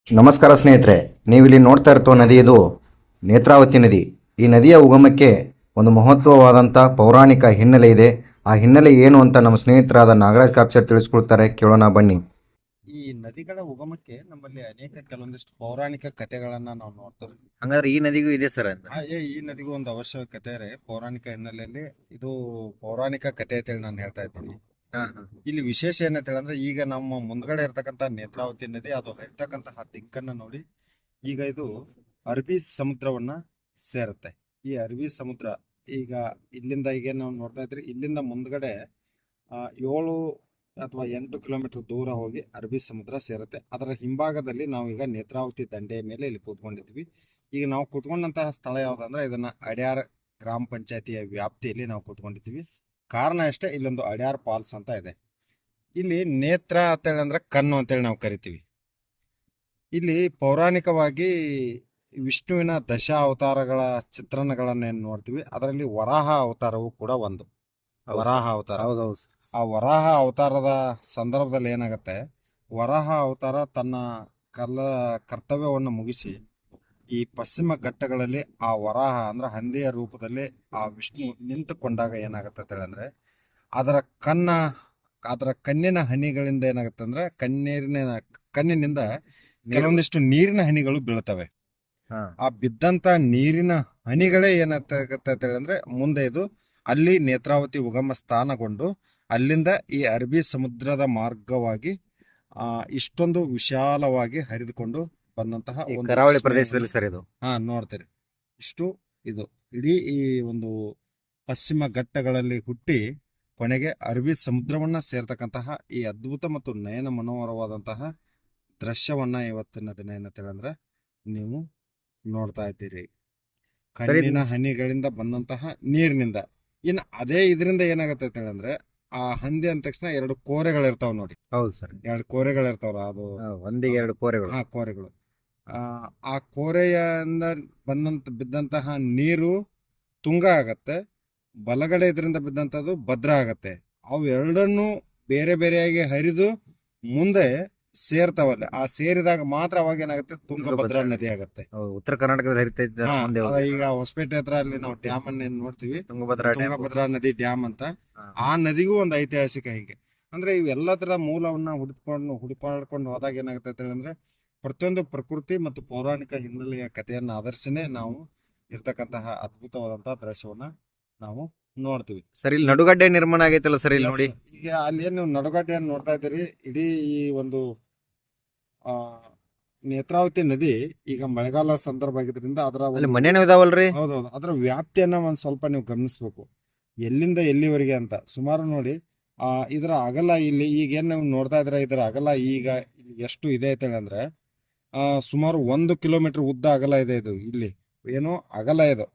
ನಮಸ್ಕಾರ ಸ್ನೇಹಿತರೆ, ನೀವಿಲ್ಲಿ ನೋಡ್ತಾ ಇರೋ ನದಿ ಇದು ನೇತ್ರಾವತಿ ನದಿ. ಈ ನದಿಯ ಉಗಮಕ್ಕೆ ಒಂದು ಮಹತ್ವವಾದಂಥ ಪೌರಾಣಿಕ ಹಿನ್ನೆಲೆ ಇದೆ. ಆ ಹಿನ್ನೆಲೆ ಏನು ಅಂತ ನಮ್ಮ ಸ್ನೇಹಿತರಾದ ನಾಗರಾಜ್ ಕಾಪ್ಸರ್ ತಿಳಿಸ್ಕೊಡ್ತಾರೆ, ಕೇಳೋಣ ಬನ್ನಿ. ಈ ನದಿಗಳ ಉಗಮಕ್ಕೆ ನಮ್ಮಲ್ಲಿ ಅನೇಕ ಕೆಲವೊಂದಿಷ್ಟು ಪೌರಾಣಿಕ ಕಥೆಗಳನ್ನ ನಾವು ನೋಡ್ತೇವೆ. ಹಂಗಾದ್ರೆ ಈ ನದಿಗೂ ಇದೆ ಸರ್ ಅಂತ? ಈ ನದಿಗೂ ಒಂದು ಅವಶ್ಯಕತೆ ಇದೆ ಪೌರಾಣಿಕ ಹಿನ್ನೆಲೆಯಲ್ಲಿ. ಇದು ಪೌರಾಣಿಕ ಕಥೆ ಅಂತೇಳಿ ನಾನು ಹೇಳ್ತಾ ಇದ್ದೀನಿ. ಇಲ್ಲಿ ವಿಶೇಷ ಏನಂತ ಹೇಳಿದ್ರೆ, ಈಗ ನಮ್ಮ ಮುಂದ್ಗಡೆ ಇರ್ತಕ್ಕಂಥ ನೇತ್ರಾವತಿ ನದಿ ಅದು ಹರಿತಕ್ಕಂತಹ ದಿಕ್ಕನ್ನ ನೋಡಿ, ಈಗ ಇದು ಅರಬ್ಬಿ ಸಮುದ್ರವನ್ನ ಸೇರುತ್ತೆ. ಈ ಅರಬ್ಬಿ ಸಮುದ್ರ ಈಗ ಇಲ್ಲಿಂದ ಈಗ ನಾವು ನೋಡ್ತಾ ಇದ್ರಿ, ಇಲ್ಲಿಂದ ಮುಂದ್ಗಡೆ 7 ಅಥವಾ 8 ಕಿಲೋಮೀಟರ್ ದೂರ ಹೋಗಿ ಅರಬ್ಬಿ ಸಮುದ್ರ ಸೇರುತ್ತೆ. ಅದರ ಹಿಂಭಾಗದಲ್ಲಿ ನಾವು ಈಗ ನೇತ್ರಾವತಿ ದಂಡೆಯ ಮೇಲೆ ಇಲ್ಲಿ ಕೂತ್ಕೊಂಡಿದ್ವಿ. ಈಗ ನಾವು ಕೂತ್ಕೊಂಡಂತಹ ಸ್ಥಳ ಯಾವ್ದಂದ್ರೆ, ಇದನ್ನ ಅಡ್ಯಾರ್ ಗ್ರಾಮ ಪಂಚಾಯತಿಯ ವ್ಯಾಪ್ತಿಯಲ್ಲಿ ನಾವು ಕೂತ್ಕೊಂಡಿದ್ದೀವಿ. ಕಾರಣ ಅಷ್ಟೇ, ಇಲ್ಲೊಂದು ಅಡ್ಯಾರ್ ಫಾಲ್ಸ್ ಅಂತ ಇದೆ. ಇಲ್ಲಿ ನೇತ್ರ ಅಂತೇಳಿ ಅಂದ್ರೆ ಕಣ್ಣು ಅಂತೇಳಿ ನಾವು ಕರಿತೀವಿ. ಇಲ್ಲಿ ಪೌರಾಣಿಕವಾಗಿ ವಿಷ್ಣುವಿನ ದಶ ಅವತಾರಗಳ ಚಿತ್ರಣಗಳನ್ನ ಏನ್ ನೋಡ್ತೀವಿ, ಅದರಲ್ಲಿ ವರಾಹ ಅವತಾರವು ಕೂಡ ಒಂದು. ವರಾಹ ಅವತಾರ, ಆ ವರಾಹ ಅವತಾರದ ಸಂದರ್ಭದಲ್ಲಿ ಏನಾಗುತ್ತೆ, ವರಾಹ ಅವತಾರ ತನ್ನ ಕರ್ತವ್ಯವನ್ನು ಮುಗಿಸಿ ಈ ಪಶ್ಚಿಮ ಘಟ್ಟಗಳಲ್ಲಿ ಆ ವರಾಹ ಅಂದ್ರೆ ಹಂದಿಯ ರೂಪದಲ್ಲಿ ಆ ವಿಷ್ಣು ನಿಂತುಕೊಂಡಾಗ ಏನಾಗುತ್ತೆ ಅಂದ್ರೆ, ಅದರ ಕಣ್ಣಿನ ಹನಿಗಳಿಂದ ಏನಾಗುತ್ತೆ ಅಂದ್ರೆ, ಕಣ್ಣಿನಿಂದ ಕೆಲವೊಂದಿಷ್ಟು ನೀರಿನ ಹನಿಗಳು ಬೀಳ್ತವೆ. ಆ ಬಿದ್ದಂತ ನೀರಿನ ಹನಿಗಳೇ ಏನಾಗುತ್ತೆ ಅಂದ್ರೆ, ಮುಂದೆ ಇದು ಅಲ್ಲಿ ನೇತ್ರಾವತಿ ಉಗಮ ಸ್ಥಾನಗೊಂಡು ಅಲ್ಲಿಂದ ಈ ಅರಬ್ಬಿ ಸಮುದ್ರದ ಮಾರ್ಗವಾಗಿ ಇಷ್ಟೊಂದು ವಿಶಾಲವಾಗಿ ಹರಿದುಕೊಂಡು ಬಂದಂತಹ ಒಂದು ಕರಾವಳಿ ಪ್ರದೇಶದಲ್ಲಿ ಸರ್ ಇದು. ನೋಡ್ತೀರಿ, ಇಷ್ಟು ಇದು ಇಡೀ ಈ ಒಂದು ಪಶ್ಚಿಮ ಘಟ್ಟಗಳಲ್ಲಿ ಹುಟ್ಟಿ ಕೊನೆಗೆ ಅರಬ್ಬಿ ಸಮುದ್ರವನ್ನ ಸೇರ್ತಕ್ಕಂತಹ ಈ ಅದ್ಭುತ ಮತ್ತು ನಯನ ಮನೋಹರವಾದಂತಹ ದೃಶ್ಯವನ್ನ ಇವತ್ತಿನ ದಿನ ಏನಂತೇಳಂದ್ರೆ ನೀವು ನೋಡ್ತಾ ಇದ್ದೀರಿ. ಕಣ್ಣಿನ ಹನಿಗಳಿಂದ ಬಂದಂತಹ ನೀರಿನಿಂದ. ಇನ್ನು ಅದೇ ಇದರಿಂದ ಏನಾಗತ್ತೆ ಅಂತೇಳಂದ್ರೆ, ಆ ಹಂದಿ ಅಂದ ತಕ್ಷಣ 2 ಕೋರೆಗಳಿರ್ತಾವ ನೋಡಿ. ಹೌದು ಸರ್, 2 ಕೋರೆಗಳಿರ್ತಾವಲ್ಲ, ಅದು ಒಂದಿಗೆ 2 ಕೋರೆಗಳು. ಕೋರೆಗಳು. ಆ ಕೋರೆಯಿಂದ ಬಿದ್ದಂತಹ ನೀರು ತುಂಗ ಆಗತ್ತೆ, ಬಲಗಡೆ ಇದರಿಂದ ಬಿದ್ದಂತದ್ದು ಭದ್ರಾ ಆಗತ್ತೆ. ಅವು ಎರಡನ್ನು ಬೇರೆ ಬೇರೆಯಾಗಿ ಹರಿದು ಮುಂದೆ ಸೇರ್ತಾವಲ್ಲ, ಆ ಸೇರಿದಾಗ ಮಾತ್ರ ಅವಾಗ ಏನಾಗುತ್ತೆ, ತುಂಗಭದ್ರಾ ನದಿ ಆಗತ್ತೆ. ಉತ್ತರ ಕರ್ನಾಟಕದಲ್ಲಿ ಹರಿತೈತೆ. ಈಗ ಹೊಸಪೇಟೆ ಹತ್ರ ಅಲ್ಲಿ ನಾವು ಡ್ಯಾಮ್ ಅನ್ನ ನೋಡ್ತೀವಿ, ತುಂಗಭದ್ರಾ ನದಿ ಡ್ಯಾಮ್ ಅಂತ. ಆ ನದಿಗೂ ಒಂದು ಐತಿಹಾಸಿಕ ಹೀಗೆ ಅಂದ್ರೆ, ಇವೆಲ್ಲದರ ಮೂಲವನ್ನ ಹುಡುಕಾಡ್ಕೊಂಡು ಹೋದಾಗ ಏನಾಗುತ್ತೆ ಅಂದ್ರೆ, ಪ್ರತಿಯೊಂದು ಪ್ರಕೃತಿ ಮತ್ತು ಪೌರಾಣಿಕ ಹಿನ್ನೆಲೆಯ ಕಥೆಯನ್ನ ಆಧರಿಸಿನೇ ನಾವು ಇರ್ತಕ್ಕಂತಹ ಅದ್ಭುತವಾದಂತಹ ದೃಶ್ಯವನ್ನ ನಾವು ನೋಡ್ತೀವಿ. ಸರ್, ಇಲ್ಲಿ ನಡುಗಡ್ಡೆ ನಿರ್ಮಾಣ ಆಗೈತಲ್ಲ ಸರ್, ಇಲ್ಲಿ ನೋಡಿ. ಈಗ ಅಲ್ಲಿ ಏನು ನಡುಗಡ್ಡೆಯನ್ನು ನೋಡ್ತಾ ಇದ್ದೀರಿ, ಇಡೀ ಈ ಒಂದು ನೇತ್ರಾವತಿ ನದಿ ಈಗ ಮಳೆಗಾಲ ಸಂದರ್ಭ ಆಗಿದ್ರಿಂದ ಅದರ ಮನೇನು ಇದಾವಲ್ರಿ. ಹೌದೌದು, ಅದರ ವ್ಯಾಪ್ತಿಯನ್ನ ಒಂದ್ ಸ್ವಲ್ಪ ನೀವು ಗಮನಿಸ್ಬೇಕು, ಎಲ್ಲಿಂದ ಎಲ್ಲಿವರೆಗೆ ಅಂತ. ಸುಮಾರು ನೋಡಿ, ಇದರ ಅಗಲ ಇಲ್ಲಿ ಈಗ ಏನ್ ನೀವು ನೋಡ್ತಾ ಇದ್ರೆ, ಇದರ ಅಗಲ ಈಗ ಎಷ್ಟು ಇದೆ ಅಂತಂದ್ರೆ, ಸುಮಾರು 1 ಕಿಲೋಮೀಟರ್ ಉದ್ದ ಅಗಲ ಇದೆ. ಇದು ಇಲ್ಲಿ ಏನು ಅಗಲ ಇದು,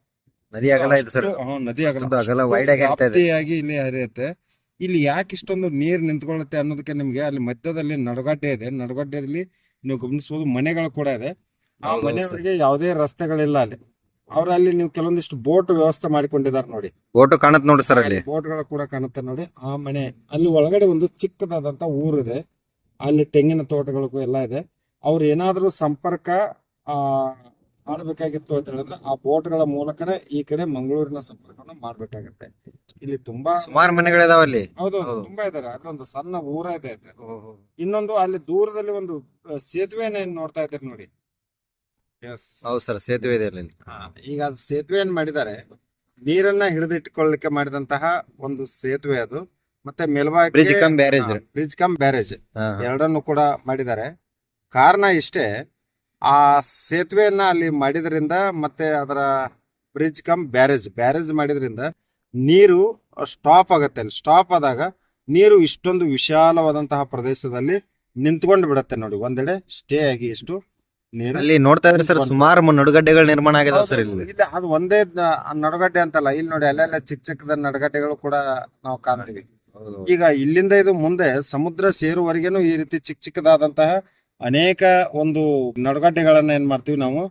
ನದಿ ಅಗಲ ಇದೆ ಸರ್. ನದಿ ಅಗಲ ವ್ಯಾಪ್ತಿಯಾಗಿ ಇಲ್ಲಿ ಹರಿಯುತ್ತೆ. ಇಲ್ಲಿ ಯಾಕೆ ಇಷ್ಟೊಂದು ನೀರು ನಿಂತ್ಕೊಳ್ಳುತ್ತೆ ಅನ್ನೋದಕ್ಕೆ ನಿಮ್ಗೆ ಅಲ್ಲಿ ಮಧ್ಯದಲ್ಲಿ ನಡುಗಡ್ಡೆ ಇದೆ. ನಡುಗಡ್ಡೆಯಲ್ಲಿ ನೀವು ಗಮನಿಸಬಹುದು, ಮನೆಗಳು ಕೂಡ ಇದೆ. ಆ ಮನೆಯವರಿಗೆ ಯಾವುದೇ ರಸ್ತೆಗಳಿಲ್ಲ ಅಲ್ಲಿ. ಅಲ್ಲಿ ನೀವು ಕೆಲವೊಂದಿಷ್ಟು ಬೋಟ್ ವ್ಯವಸ್ಥೆ ಮಾಡಿಕೊಂಡಿದ್ದಾರೆ ನೋಡಿ. ಬೋಟ್ ಕಾಣುತ್ತೆ ನೋಡಿ ಸರ್, ಅಲ್ಲಿ ಬೋಟ್ಗಳು ಕೂಡ ಕಾಣುತ್ತೆ ನೋಡಿ. ಆ ಮನೆ ಅಲ್ಲಿ ಒಳಗಡೆ ಒಂದು ಚಿಕ್ಕದಾದಂತ ಊರಿದೆ, ಅಲ್ಲಿ ತೆಂಗಿನ ತೋಟಗಳಿಗೂ ಎಲ್ಲ ಇದೆ. ಅವ್ರು ಏನಾದ್ರೂ ಸಂಪರ್ಕ ಮಾಡ್ಬೇಕಾಗಿತ್ತು ಅಂತ ಹೇಳಿದ್ರೆ, ಆ ಬೋಟ್ಗಳ ಮೂಲಕನೇ ಈ ಕಡೆ ಮಂಗಳೂರಿನ ಸಂಪರ್ಕವನ್ನು ಮಾಡ್ಬೇಕಾಗತ್ತೆ. ಇಲ್ಲಿ ತುಂಬಾ ಸುಮಾರು ಮನೆಗಳಿದಾವ ಅಲ್ಲಿ. ಹೌದು, ತುಂಬಾ ಇದಾರೆ. ಅಲ್ಲೊಂದು ಸಣ್ಣ ಊರ ಇದೆ. ಇನ್ನೊಂದು ಅಲ್ಲಿ ದೂರದಲ್ಲಿ ಒಂದು ಸೇತುವೆನ ನೋಡ್ತಾ ಇದ್ದೀರಿ ನೋಡಿ. ಹೌದು ಸರ್, ಸೇತುವೆ ಇದೆ ಅಲ್ಲಿ. ಈಗ ಅದು ಸೇತುವೆಯನ್ನು ಮಾಡಿದ್ದಾರೆ, ನೀರನ್ನ ಹಿಡಿದಿಟ್ಟುಕೊಳ್ಳಲಿಕ್ಕೆ ಮಾಡಿದಂತಹ ಒಂದು ಸೇತುವೆ ಅದು. ಮತ್ತೆ ಮೇಲ್ಭಾಗ ಬ್ರಿಡ್ಜ್ ಕಮ್ ಬ್ಯಾರೇಜ್ ಎರಡನ್ನು ಕೂಡ ಮಾಡಿದ್ದಾರೆ. ಕಾರಣ ಇಷ್ಟೇ, ಆ ಸೇತುವೆಯನ್ನ ಅಲ್ಲಿ ಮಾಡಿದ್ರಿಂದ ಮತ್ತೆ ಅದರ ಬ್ರಿಡ್ಜ್ ಕಮ್ ಬ್ಯಾರೇಜ್ ಮಾಡಿದ್ರಿಂದ ನೀರು ಸ್ಟಾಪ್ ಆಗತ್ತೆ. ಅಲ್ಲಿ ಸ್ಟಾಪ್ ಆದಾಗ ನೀರು ಇಷ್ಟೊಂದು ವಿಶಾಲವಾದಂತಹ ಪ್ರದೇಶದಲ್ಲಿ ನಿಂತ್ಕೊಂಡು ಬಿಡತ್ತೆ ನೋಡಿ, ಒಂದೆಡೆ ಸ್ಟೇ ಆಗಿ. ಇಷ್ಟು ನೀರು ಅಲ್ಲಿ ನೋಡ್ತಾ ಇದ್ರೆ ಸರ್, ಸುಮಾರು ನಡುಗಡ್ಡೆಗಳು ನಿರ್ಮಾಣ ಆಗಿದೆ ಸರ್ ಇಲ್ಲಿ. ಅದು ಒಂದೇ ನಡುಗಡ್ಡೆ ಅಂತಲ್ಲ, ಇಲ್ಲಿ ನೋಡಿ ಅಲ್ಲೆಲ್ಲ ಚಿಕ್ಕ ನಡುಗಡ್ಡೆಗಳು ಕೂಡ ನಾವು ಕಾಣ್ತೀವಿ. ಈಗ ಇಲ್ಲಿಂದ ಇದು ಮುಂದೆ ಸಮುದ್ರ ಸೇರುವವರೆಗೇನು ಈ ರೀತಿ ಚಿಕ್ಕದಾದಂತಹ ಅನೇಕ ಒಂದು ನಡುಗಡ್ಡೆಗಳನ್ನ ಏನ್ ಮಾಡ್ತೀವಿ ನಾವು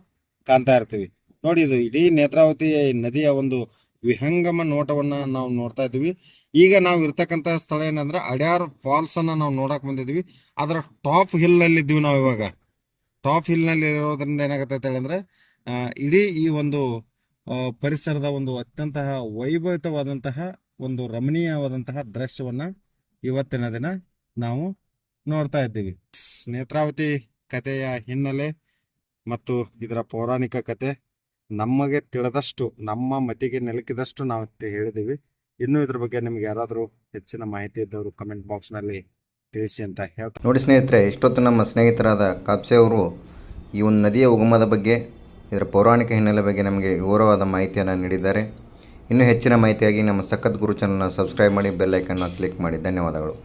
ಕಾಣ್ತಾ ಇರ್ತೀವಿ ನೋಡಿ. ಇದು ಇಡೀ ನೇತ್ರಾವತಿ ನದಿಯ ಒಂದು ವಿಹಂಗಮ ನೋಟವನ್ನ ನಾವು ನೋಡ್ತಾ ಇದ್ದೀವಿ. ಈಗ ನಾವು ಇರ್ತಕ್ಕಂತ ಸ್ಥಳ ಏನಂದ್ರೆ, ಅಡ್ಯಾರ್ ಫಾಲ್ಸ್ ಅನ್ನ ನಾವು ನೋಡಕ್ ಬಂದಿದ್ವಿ. ಅದರ ಟಾಪ್ ಹಿಲ್ ಅಲ್ಲಿ ಇದ್ದೀವಿ ನಾವು ಇವಾಗ. ಟಾಪ್ ಹಿಲ್ನಲ್ಲಿ ಇರೋದ್ರಿಂದ ಏನಾಗುತ್ತೆ ಅಂದ್ರೆ ಇಡೀ ಈ ಒಂದು ಪರಿಸರದ ಒಂದು ಅತ್ಯಂತ ವೈಭವಿತವಾದಂತಹ ಒಂದು ರಮಣೀಯವಾದಂತಹ ದೃಶ್ಯವನ್ನ ಇವತ್ತಿನ ದಿನ ನಾವು ನೋಡ್ತಾ ಇದ್ದೀವಿ. ನೇತ್ರಾವತಿ ಕಥೆಯ ಹಿನ್ನೆಲೆ ಮತ್ತು ಇದರ ಪೌರಾಣಿಕ ಕತೆ ನಮಗೆ ತಿಳಿದಷ್ಟು, ನಮ್ಮ ಮತಿಗೆ ನಿಲುಕಿದಷ್ಟು ನಾವು ಹೇಳಿದ್ದೀವಿ. ಇನ್ನೂ ಇದ್ರ ಬಗ್ಗೆ ನಿಮ್ಗೆ ಯಾರಾದರೂ ಹೆಚ್ಚಿನ ಮಾಹಿತಿ ಇದ್ದವರು ಕಮೆಂಟ್ ಬಾಕ್ಸ್ನಲ್ಲಿ ತಿಳಿಸಿ ಅಂತ ಹೇಳ್ತಾರೆ. ನೋಡಿ ಸ್ನೇಹಿತರೆ, ಇಷ್ಟೊತ್ತು ನಮ್ಮ ಸ್ನೇಹಿತರಾದ ಕಾಪ್ಸೆ ಅವರು ಈ ಒಂದು ನದಿಯ ಉಗಮದ ಬಗ್ಗೆ, ಇದರ ಪೌರಾಣಿಕ ಹಿನ್ನೆಲೆ ಬಗ್ಗೆ ನಮಗೆ ವಿವರವಾದ ಮಾಹಿತಿಯನ್ನು ನೀಡಿದ್ದಾರೆ. ಇನ್ನೂ ಹೆಚ್ಚಿನ ಮಾಹಿತಿಯಾಗಿ ನಮ್ಮ ಸಖತ್ ಗುರು ಚಾನಲ್ನ ಸಬ್ಸ್ಕ್ರೈಬ್ ಮಾಡಿ, ಬೆಲ್ ಐಕನ್ನ ಕ್ಲಿಕ್ ಮಾಡಿ. ಧನ್ಯವಾದಗಳು.